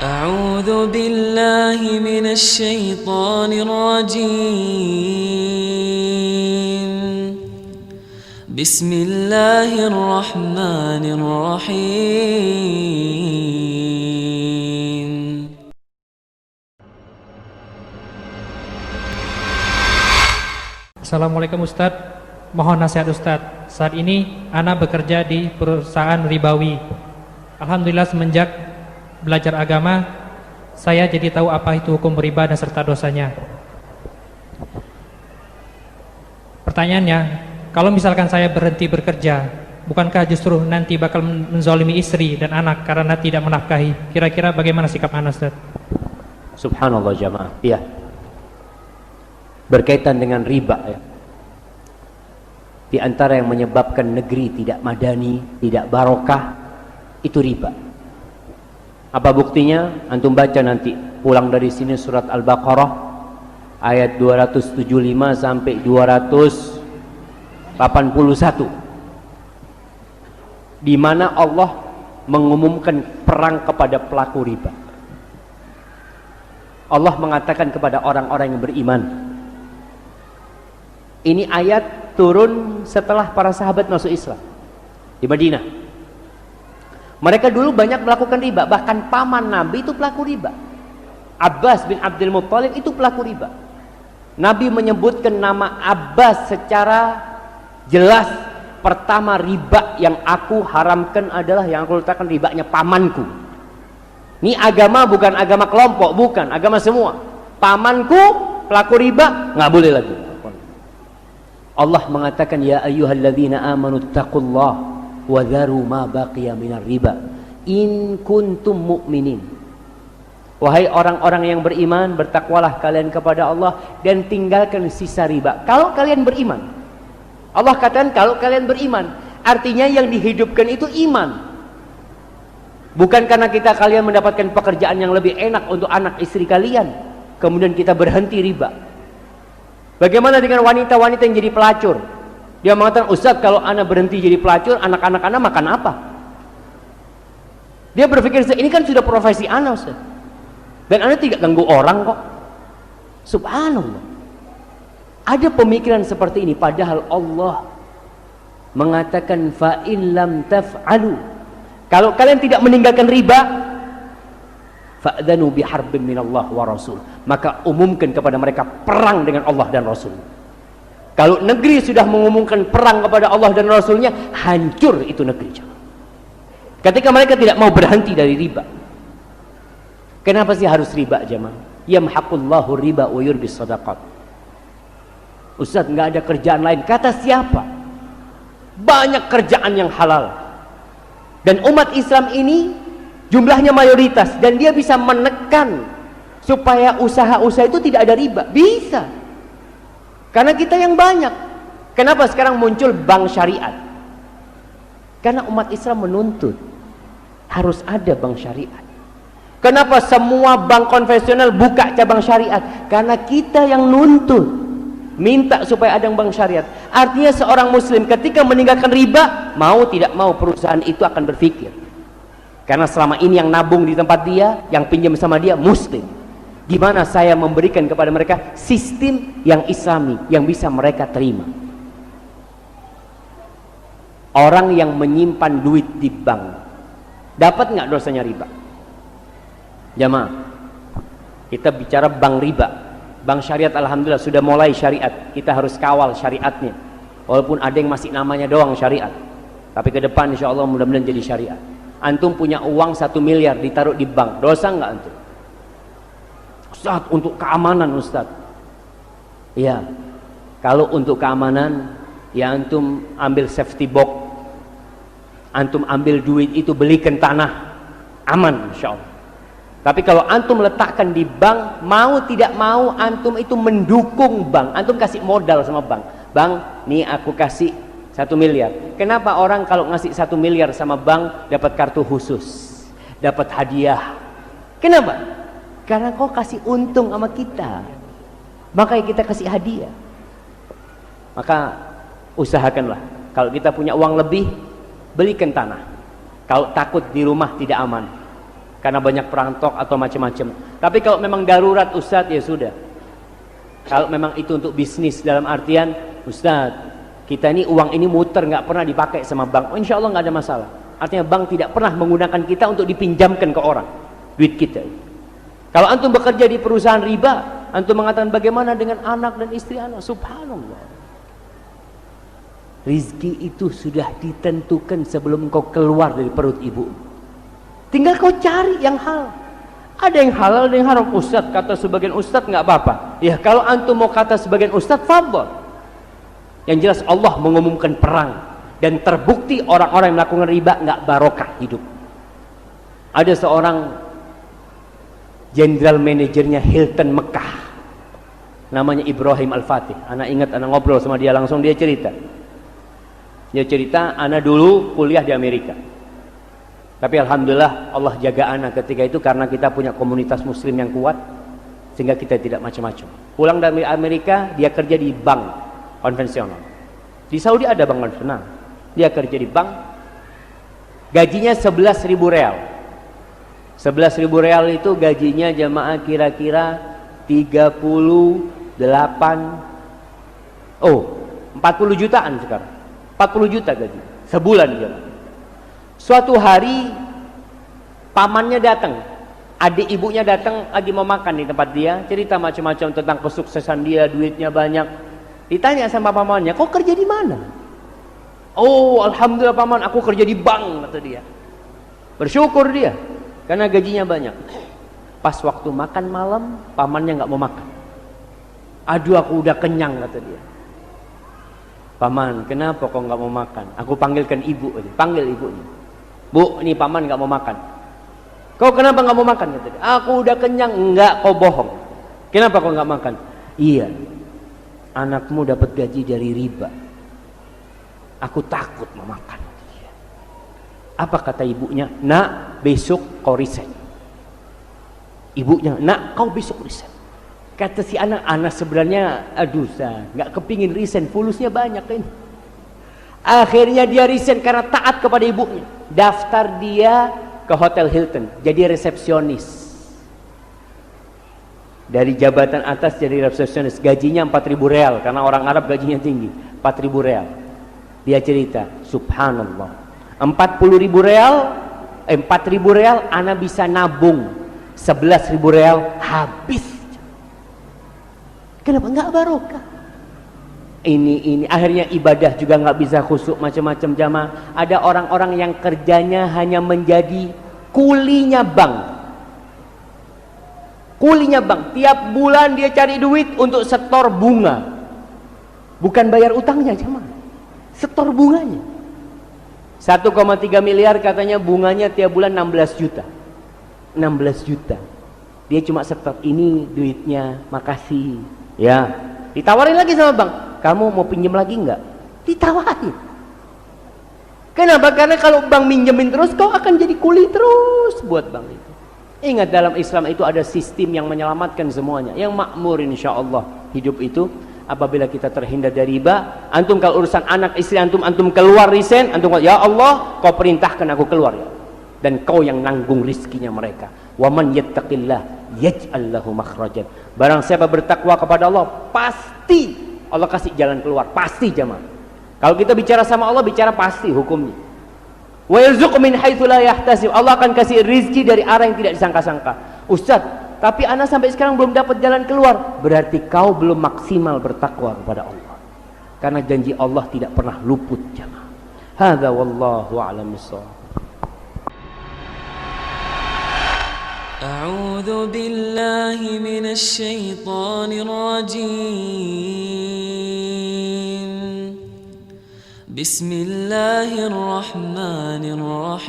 أعوذ بالله من الشيطان الرجيم بسم الله الرحمن الرحيم Assalamualaikum Ustadz, mohon nasihat Ustadz. Saat ini Ana bekerja di perusahaan ribawi. Alhamdulillah semenjak belajar agama, saya jadi tahu apa itu hukum riba dan serta dosanya. Pertanyaannya, kalau misalkan saya berhenti bekerja, bukankah justru nanti bakal menzalimi istri dan anak karena tidak menafkahi? Kira-kira bagaimana sikap Ana Ustadz? Subhanallah jamaah. Iya, berkaitan dengan riba ya. Di antara yang menyebabkan negeri tidak madani, tidak barokah, itu riba. Apa buktinya? Antum baca nanti pulang dari sini surat Al-Baqarah ayat 275 sampai 281, di mana Allah mengumumkan perang kepada pelaku riba. Allah mengatakan kepada orang-orang yang beriman. Ini ayat turun setelah para sahabat masuk Islam di Madinah. Mereka dulu banyak melakukan riba, bahkan paman Nabi itu pelaku riba. Abbas bin Abdul Muttalib itu pelaku riba. Nabi menyebutkan nama Abbas secara jelas. Pertama, riba yang aku haramkan adalah yang aku letakkan ribanya pamanku. Ini agama bukan agama kelompok, bukan agama semua. Pamanku pelaku riba, nggak boleh lagi. Allah mengatakan ya ayyuhalladzina amanu taqullaha wa dharu ma baqiya minar riba in kuntum mu'minin. Wahai orang-orang yang beriman, bertakwalah kalian kepada Allah dan tinggalkan sisa riba kalau kalian beriman. Allah katakan kalau kalian beriman, artinya yang dihidupkan itu iman. Bukan karena kalian mendapatkan pekerjaan yang lebih enak untuk anak istri kalian kemudian kita berhenti riba. Bagaimana dengan wanita-wanita yang jadi pelacur? Dia mengatakan, Ustaz, kalau ana berhenti jadi pelacur, anak-anak ana makan apa? Dia berpikir, ini kan sudah profesi ana, Ustaz, dan ana tidak ganggu orang kok. Subhanallah, ada pemikiran seperti ini, padahal Allah mengatakan fa in lam taf'alu, kalau kalian tidak meninggalkan riba, fa'dhanu biharbin minallah wa rasul, maka umumkan kepada mereka perang dengan Allah dan Rasul. Kalau negeri sudah mengumumkan perang kepada Allah dan Rasulnya, hancur itu negeri. Ketika mereka tidak mau berhenti dari riba. Kenapa sih harus riba jemaah? Yamhaqullahu riba wa yurbis sadaqat. Ustaz, nggak ada kerjaan lain. Kata siapa? Banyak kerjaan yang halal. Dan umat Islam ini jumlahnya mayoritas, dan dia bisa menekan supaya usaha-usaha itu tidak ada riba. Bisa, karena kita yang banyak. Kenapa sekarang muncul bank syariat? Karena umat Islam menuntut harus ada bank syariat. Kenapa semua bank konvensional buka cabang syariat? Karena kita yang nuntut, minta supaya ada bank syariat. Artinya seorang muslim ketika meninggalkan riba, mau tidak mau perusahaan itu akan berpikir, karena selama ini yang nabung di tempat dia, yang pinjam sama dia muslim, gimana saya memberikan kepada mereka sistem yang islami yang bisa mereka terima. Orang yang menyimpan duit di bank dapat nggak dosanya riba? Jamaah, kita bicara bank riba. Bank syariat alhamdulillah sudah mulai syariat, kita harus kawal syariatnya, walaupun ada yang masih namanya doang syariat, tapi ke depan insya Allah mudah-mudahan jadi syariat. Antum punya uang 1 miliar ditaruh di bank, dosa nggak antum? Ustaz, untuk keamanan Ustaz. Iya, kalau untuk keamanan ya antum ambil safety box, antum ambil duit itu belikan tanah, aman insya Allah. Tapi kalau antum letakkan di bank, mau tidak mau antum itu mendukung bank, antum kasih modal sama bank. Bang, nih aku kasih 1 miliar. Kenapa orang kalau ngasih 1 miliar sama bank dapat kartu khusus, dapat hadiah? Kenapa? Karena kau kasih untung sama kita, makanya kita kasih hadiah. Maka usahakanlah kalau kita punya uang lebih, belikan tanah. Kalau takut di rumah tidak aman, karena banyak perampok atau macam-macam. Tapi kalau memang darurat Ustadz, ya sudah. Kalau memang itu untuk bisnis dalam artian Ustadz, kita ini uang ini muter, nggak pernah dipakai sama bank, insya Allah nggak ada masalah. Artinya bank tidak pernah menggunakan kita untuk dipinjamkan ke orang duit kita. Kalau antum bekerja di perusahaan riba, antum mengatakan bagaimana dengan anak dan istri anak? Subhanallah. Rizki itu sudah ditentukan sebelum kau keluar dari perut ibu. Tinggal kau cari yang halal. Ada yang halal, ada yang haram. Ustadz, kata sebagian ustadz nggak apa-apa. Ya kalau antum mau kata sebagian ustadz, fadhol. Yang jelas Allah mengumumkan perang dan terbukti orang-orang yang melakukan riba nggak barokah hidup. Ada seorang general manajernya Hilton Mekah, namanya Ibrahim Al-Fatih. Anak ingat, anak ngobrol sama dia langsung, dia cerita. Dia cerita, anak dulu kuliah di Amerika. Tapi alhamdulillah Allah jaga anak ketika itu karena kita punya komunitas muslim yang kuat sehingga kita tidak macam-macam. Pulang dari Amerika, dia kerja di bank konvensional. Di Saudi ada bank konvensional. Dia kerja di bank. Gajinya 11.000 real. 11.000 real itu gajinya jamaah kira-kira 40 jutaan sekarang. 40 juta gaji sebulan jamaah. Suatu hari pamannya datang, adik ibunya datang lagi mau makan di tempat dia, cerita macam-macam tentang kesuksesan dia, duitnya banyak. Ditanya sama pamannya, kau kerja di mana? Oh, alhamdulillah paman, aku kerja di bank, kata dia. Bersyukur dia karena gajinya banyak. Pas waktu makan malam, pamannya nggak mau makan. Aduh, aku udah kenyang, kata dia. Paman, kenapa kau nggak mau makan? Aku panggilkan ibu aja, panggil ibunya. Bu, ini paman nggak mau makan. Kau kenapa nggak mau makan? Kata dia. Aku udah kenyang. Enggak, kau bohong. Kenapa kau nggak makan? Iya, anakmu dapat gaji dari riba. Aku takut mau makan. Apa kata ibunya? Nak, besok kau resign. Ibunya, nak, kau besok resign. Kata si anak sebenarnya, aduh, nggak kepingin resign, fulusnya banyak ini. Akhirnya dia resign karena taat kepada ibunya. Daftar dia ke Hotel Hilton, jadi resepsionis. Dari jabatan atas jadi resepsionis, gajinya 4.000 real karena orang Arab gajinya tinggi, 4.000 real. Dia cerita, subhanallah, 4.000 real ana bisa nabung, 11.000 real habis. Kenapa? Nggak barokah. Ini akhirnya ibadah juga nggak bisa khusyuk, macam-macam jamaah. Ada orang-orang yang kerjanya hanya menjadi kulinya bank. Kulinya bank, tiap bulan dia cari duit untuk setor bunga. Bukan bayar utangnya jamaah, setor bunganya. 1,3 miliar katanya bunganya tiap bulan 16 juta. 16 juta. Dia cuma setor, ini duitnya, makasih. Ya, ditawarin lagi sama bank, kamu mau pinjam lagi enggak? Ditawarin. Kenapa? Karena kalau bank minjemin terus, kau akan jadi kuli terus buat bank itu. Ingat, dalam Islam itu ada sistem yang menyelamatkan semuanya, yang makmur insyaallah hidup itu. Apabila kita terhindar dari riba, antum kalau urusan anak istri antum keluar resign, antum ya Allah, kau perintahkan aku keluar ya. Dan kau yang nanggung rizkinya mereka. Wa man yattaqillah yaj'al lahu makhrajan. Barang siapa bertakwa kepada Allah, pasti Allah kasih jalan keluar, pasti jamaah. Kalau kita bicara sama Allah, bicara pasti hukumnya. Wa yarzuqu min haitsu la yahtasib. Allah akan kasih rizki dari arah yang tidak disangka-sangka. Ustaz, tapi ana sampai sekarang belum dapat jalan keluar. Berarti kau belum maksimal bertakwa kepada Allah. Karena janji Allah tidak pernah luput jamaah. Hadza wallahu a'lam bissawab. أعوذ بالله من الشيطان الرجيم بسم الله الرحمن الرحيم